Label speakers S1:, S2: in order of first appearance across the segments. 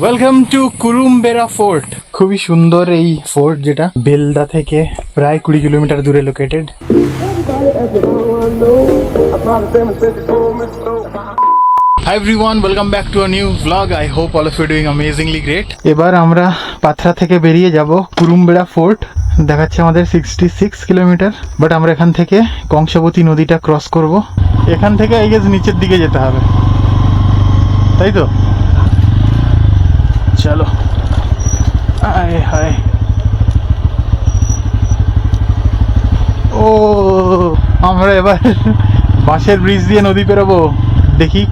S1: Welcome to কুরুমবেরা fort. খুবই সুন্দর এই ফোর্ট, যেটা বেলদা থেকে প্রায় 20 কিলোমিটার দূরে located. Hi everyone, welcome back to a new vlog. I hope all of you are doing amazingly great. এবার আমরা পাথরা থেকে বেরিয়ে যাব কুরুমবেরা ফোর্ট। দেখাচ্ছে আমাদের 66 কিলোমিটার, বাট আমরা এখান থেকে কংসাবতী নদীটা ক্রস করব। এখান থেকে আই গেস নিচের দিকে যেতে হবে, তাই তো? চলো। আয় হায়, ও আমরা এবার বাঁশের ব্রিজ দিয়ে নদী পেরোবো। দেখি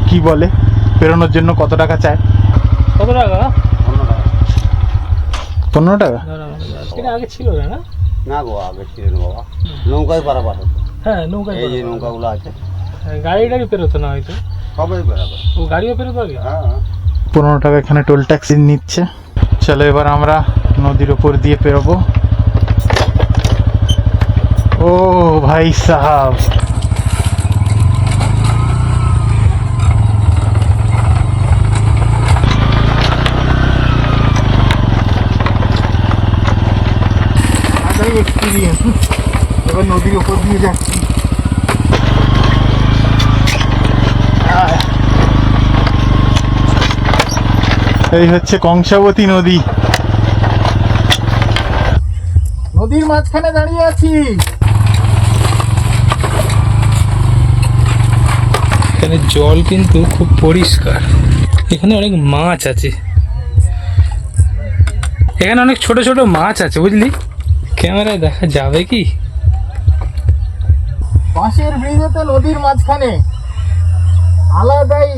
S1: কি বলে, পেরোনোর জন্য কত টাকা চায়।
S2: কত টাকা?
S1: 15 টাকা।
S2: এটা আগে ছিল না?
S3: না গো, আগে ছিল না বাবা। নৌকায় পারাপার হতো।
S2: হ্যাঁ, নৌকায়।
S3: এই যে নৌকাগুলো আছে,
S2: গাড়ি পেরোতো না হয়তো।
S3: সবাই বেরাবে।
S2: ও গাড়িও পেরোতো আগে?
S3: হ্যাঁ,
S1: 15 টাকা এখানে টোল ট্যাক্স নিচ্ছে। চলো এবার আমরা নদীর উপর দিয়ে পেরোবো। ও ভাই সাহাব, এক্সপিরিয়েন্স। এবার নদীর উপর দিয়ে যাচ্ছি। এই হচ্ছে কংসাবতী নদী। নদীর মাঝখানে দাঁড়িয়ে আছি।
S2: এখানে জল কিন্তু খুব পরিষ্কার। এখানে অনেক মাছ আছে, এখানে অনেক ছোট ছোট মাছ আছে, বুঝলি? ক্যামেরায় দেখা যাবে কি?
S1: বাঁশের ব্রিজেতে নদীর মাঝখানে আলাদাই।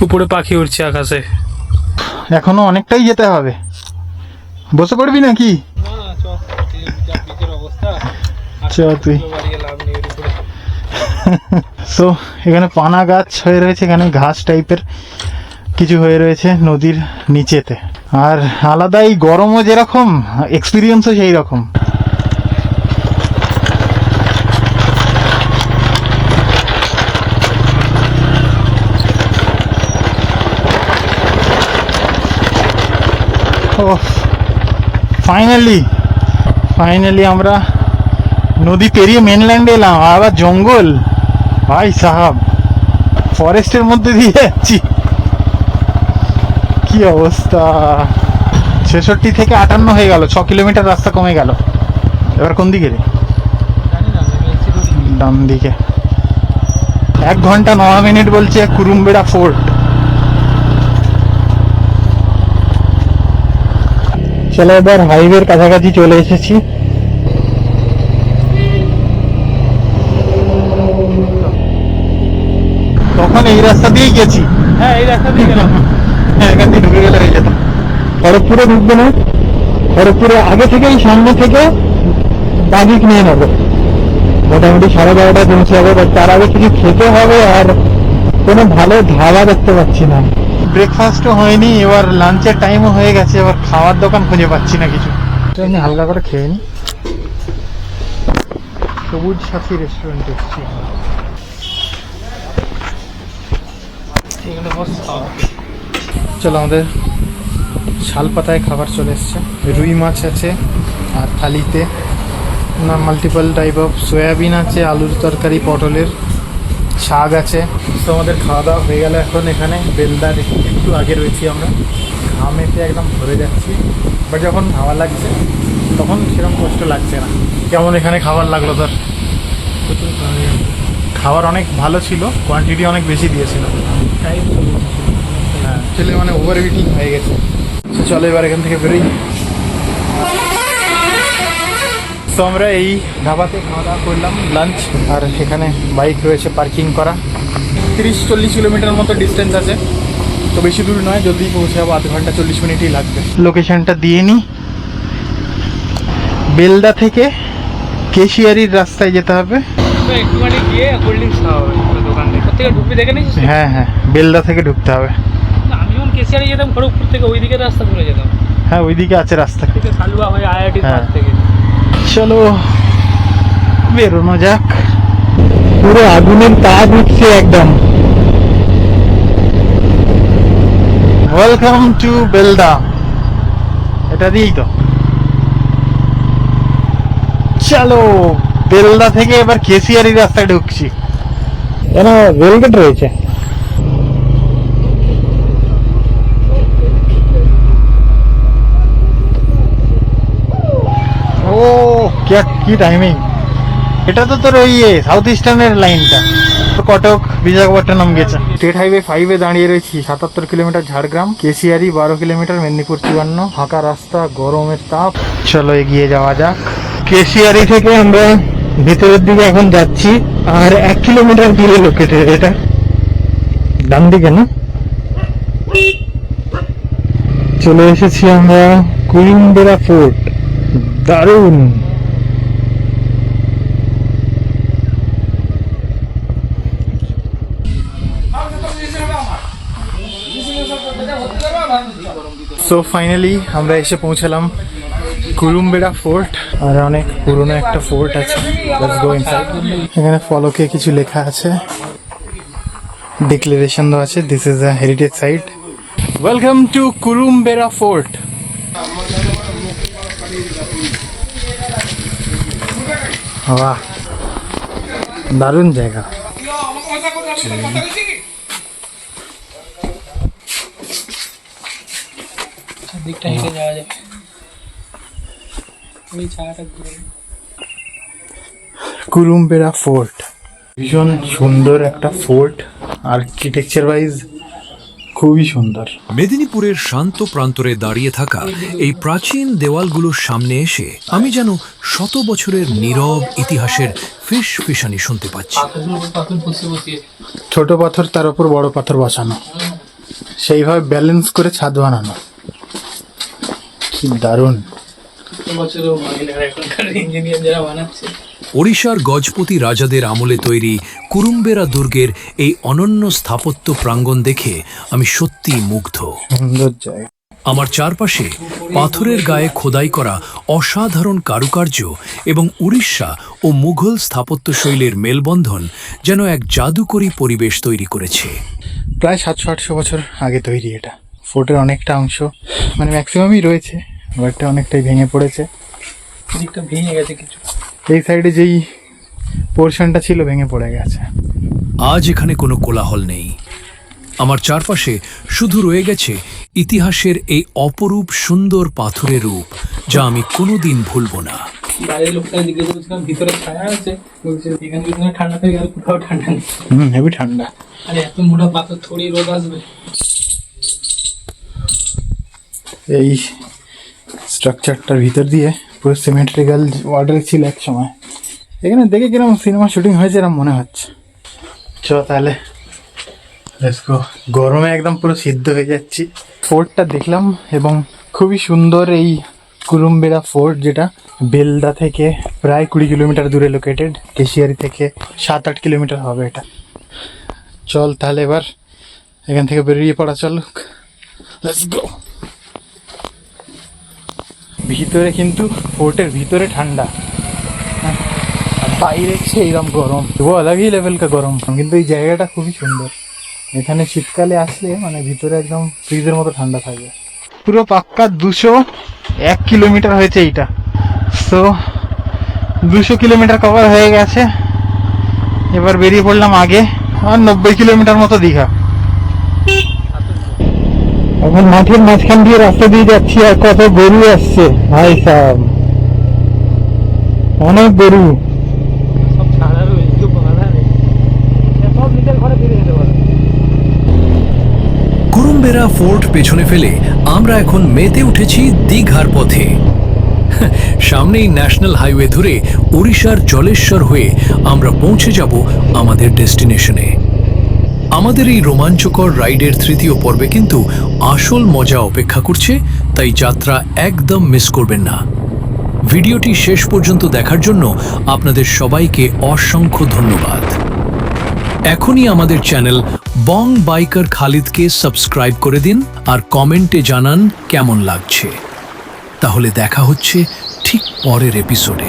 S2: উপরে পাখি উড়ছে আকাশে।
S1: এখনো অনেকটাই যেতে হবে। বসে পড়বি নাকি? চ তুই। তো এখানে পানা গাছ হয়ে রয়েছে, এখানে ঘাস টাইপের কিছু হয়ে রয়েছে নদীর নিচেতে। আর আলাদাই গরমও যেরকম, এক্সপিরিয়েন্সও সেই রকম। ও ফাইনালি আমরা নদী পেরিয়ে মেনল্যান্ডে এলাম। আবার জঙ্গল, ভাই সাহাব, ফরেস্টের মধ্যে দিয়ে যাচ্ছি। কি অবস্থা! 66 থেকে 58 হয়ে গেল, 6 কিলোমিটার রাস্তা কমে গেল। এবার কোন দিকে রে? ডান দিকে। 1 ঘন্টা 9 মিনিট বলছে কুরুমবেরা ফোর্ট। চলো এবার হাইওয়ের কাছাকাছি চলে এসেছি। তখন এই রাস্তা দিয়েই গেছি।
S2: হ্যাঁ, এই রাস্তা দিয়ে গেলাম।
S1: হ্যাঁ, এখান দিয়ে ঢুকে গেলে হয়ে যেত। খড়গপুরে ঢুকবে না, খড়গপুরে আগে থেকেই সামনে থেকে বাগিক নিয়ে নেবো। মোটামুটি 12:30টায় পৌঁছে যাবো। তার আগে কিছু খেতে হবে, আর কোনো ভালো ধাবা দেখতে পাচ্ছি না। ব্রেকফাস্টও হয়নি, এবার লাঞ্চের টাইমও হয়ে গেছে, এবার খাওয়ার দোকান খুঁজে পাচ্ছি না কিছু। আমি হালকা করে খেয়ে নি। সবুজ সাথী রেস্টুরেন্ট এসেছি। চলো, আমাদের শালপাতায় খাবার চলে এসছে। রুই মাছ আছে, আর থালিতে না মাল্টিপল টাইপ অফ সয়াবিন আছে, আলুর তরকারি, পটলের শাক আছে। তো আমাদের খাওয়া দাওয়া হয়ে গেল। এখন এখানে বেলদার একটু আগে রয়েছি আমরা। ঘামেতে একদম ভরে যাচ্ছি, বাট যখন খাওয়া লাগছে তখন সেরকম কষ্ট লাগছে না। কেমন এখানে খাবার লাগলো তোর? খাবার অনেক ভালো ছিল, কোয়ান্টিটি অনেক বেশি দিয়েছিল। হ্যাঁ, অ্যাকচুয়ালি মানে ওভার ইটিং হয়ে গেছে। তো চলো এবার এখান থেকে বেরোই। তো আমরা এই ধাবাতে খাওয়া দাওয়া করলাম লাঞ্চ, আর এখানে বাইক রয়েছে পার্কিং করা। 30-40 কিলোমিটার মতো ডিস্টেন্স আছে, তো বেশি দূর নয়। জলদি পৌঁছে যাবো, 1/2 ঘন্টা 40 মিনিটই লাগবে। লোকেশনটা দিয়ে নিই। বেলদা থেকে কেশিয়ারির রাস্তায় যেতে হবে।
S2: একটুখানি গিয়ে কোল্ড ড্রিঙ্কস খাওয়া হবে দোকান থেকে। কোথা থেকে ঢুকবি দেখে নিয়েছিস?
S1: হ্যাঁ, বেলদা থেকে ঢুকতে হবে।
S2: আমি যখন কেশিয়ারি যেতাম খড়গপুর থেকে, ওই দিকে রাস্তা ঘুরে যেতাম।
S1: হ্যাঁ, ওইদিকে আছে রাস্তা।
S2: সালুয়া হয়ে আইআইটির
S1: হ্যাঁ।
S2: পাশ থেকে।
S1: চলো বেরোনো যাক। পুরো আগুনের তাপ উঠছে একদম। Welcome to Belda. এটা দিয়েই তো চলো, বেলদা থেকে এবার কেসিয়ারি রাস্তায় ঢুকছি। কেন রেলগেট রয়েছে। ও কি টাইমিং! এটা তো তোর ওই সাউথ ইস্টার্নের লাইনটা, কটক বিশাখাপট্টনম গেছে। স্টেট হাইওয়ে 5-এ দাঁড়িয়ে রয়েছি। 77 কিলোমিটার ঝাড়গ্রাম, কেশিয়ারি 12 কিলোমিটার, মেদিনীপুর 54, ফাঁকা রাস্তা, গরমের তাপ। চলো এগিয়ে যাওয়া যাক। কেশিয়ারি থেকে আমরা ভিতরের দিকে এখন যাচ্ছি, আর 1 কিলোমিটার দূরে লোকেটেড এটা, ডান দিকে না। চলে এসেছি আমরা কুরুমবেড়া ফোর্ট। দারুণ! সো ফাইনালি আমরা এসে পৌঁছালাম কুরুমবেড়া ফোর্ট। আর অনেক পুরনো একটা ফোর্ট আছে। Let's go inside. এখানে ফলকে কিছু লেখা আছে, ডিক্লারেশন দেওয়া আছে, this is a heritage site. Welcome to Kurumbera fort. বাহ, দারুণ জায়গা।
S2: দিকটা হেঁটে যাওয়া যাবে। ওই ছায়াটা ঘুরে
S1: কুরুমবেড়া ফোর্ট ভীষণ সুন্দর একটা ফোর্ট, আর্কিটেকচার ওয়াইজ খুবই সুন্দর।
S4: মেদিনীপুরের শান্ত প্রান্তরে দাঁড়িয়ে থাকা এই প্রাচীন দেওয়ালগুলোর সামনে এসে আমি যেন শত বছরের নীরব ইতিহাসের ফিসফিসানি শুনতে পাচ্ছি।
S2: পাথর বসিয়ে বসিয়ে
S1: ছোট পাথর তার উপর বড় পাথর বসানো, সেইভাবে ব্যালেন্স করে ছাদ বানানো, কি দারুণ!
S2: বছরও মানে এখনকার ইঞ্জিনিয়ার যারা বানাচ্ছে।
S4: ওড়িশার গজপতি রাজাদের আমলে তৈরি কুরুমবেড়া দুর্গের এই অনন্য স্থাপত্য প্রাঙ্গণ দেখে আমি সত্যিই মুগ্ধ।
S1: সুন্দর জায়গা।
S4: আমার চারপাশে পাথরের গায়ে খোদাই করা অসাধারণ কারুকার্য এবং উড়িষ্যা ও মুঘল স্থাপত্য শৈলীর মেলবন্ধন যেন এক জাদুকরী পরিবেশ তৈরি করেছে।
S1: প্রায় 700-800 বছর আগে তৈরি এটা। ফোর্টের অনেকটা অংশ, মানে ম্যাক্সিমামই রয়েছে, বাট অনেকটাই ভেঙে পড়েছে।
S2: দিকটা ভেঙে গেছে কিছু।
S1: এই সাইডে যেই পোর্শনটা ছিল ভেঙে পড়ে গেছে।
S4: আজ এখানে কোনো কোলাহল নেই। আমার চারপাশে শুধু রয়ে গেছে ইতিহাসের এই অপরূপ সুন্দর পাথরের রূপ, যা আমি কোনোদিন ভুলব না।
S2: বাইরের লোকটা জিজ্ঞেস করছিলাম ভিতরে ছায়া আছে, বলছে এখানে যদি ঠান্ডা থাকে আর কোথাও ঠান্ডা নেই।
S1: হেভি ঠান্ডা।
S2: আরে এত মোটা পাথর থোড়ি রোদ আসবে।
S1: এই স্ট্রাকচারটার ভিতর দিয়ে পুরো সিমেট্রিক্যাল ওয়ার্ডার ছিল এক সময়। এখানে দেখে কিরকম সিনেমা শুটিং হয়েছে এরকম মনে হচ্ছে। চ তাহলে লেটস গো। গরমে একদম পুরো সিদ্ধ হয়ে যাচ্ছি। ফোর্টটা দেখলাম এবং খুবই সুন্দর। এই কুরুমবেড়া ফোর্ট, যেটা বেলদা থেকে প্রায় 20 কিলোমিটার দূরে লোকেটেড, কেশিয়ারি থেকে 7-8 কিলোমিটার হবে এটা। চল তাহলে এবার এখান থেকে বেরিয়ে পড়া চলুক। Let's go. ভিতরে কিন্তু ফোর্টের ভিতরে ঠান্ডা, আর বাইরে সেইরকম গরম, वो अलग ही लेवल का গরম। কিন্তু এই জায়গাটা খুবই সুন্দর। এখানে শীতকালে আসলে মানে ভিতরে একদম ফ্রিজের মতো ঠান্ডা থাকবে। পুরো পাক্কা 201 কিলোমিটার হয়েছে এইটা। সো 200 কিলোমিটার কভার হয়ে গেছে। এবার বেরিয়ে পড়লাম আগে, আর 90 কিলোমিটার মতো দীঘা। এখন মাঠের মাঝখান দিয়ে রাস্তা দিয়ে যাচ্ছি, আর কত গরু আসছে ভাই সাহেব, অনেক গরু।
S2: সব ছাড়া রয়েছে, কেউ বাধা নেই, সব নিজের ঘরে ফিরে যেতে পারে।
S4: কুরুমবেড়া ফোর্ট পেছনে ফেলে আমরা এখন মেতে উঠেছি দীঘার পথে। সামনেই ন্যাশনাল হাইওয়ে ধরে ওড়িশার জলেশ্বর হয়ে আমরা পৌঁছে যাব আমাদের ডেস্টিনেশনে। আমাদের এই রোমাঞ্চকর রাইডের তৃতীয় পর্বে কিন্তু আসল মজা অপেক্ষা করছে, তাই যাত্রা একদম মিস করবেন না। ভিডিওটি শেষ পর্যন্ত দেখার জন্য আপনাদের সবাইকে অসংখ্য ধন্যবাদ। এখনই আমাদের চ্যানেল বং বাইকার খালিদকে সাবস্ক্রাইব করে দিন আর কমেন্টে জানান কেমন লাগছে। তাহলে দেখা হচ্ছে ঠিক পরের এপিসোডে।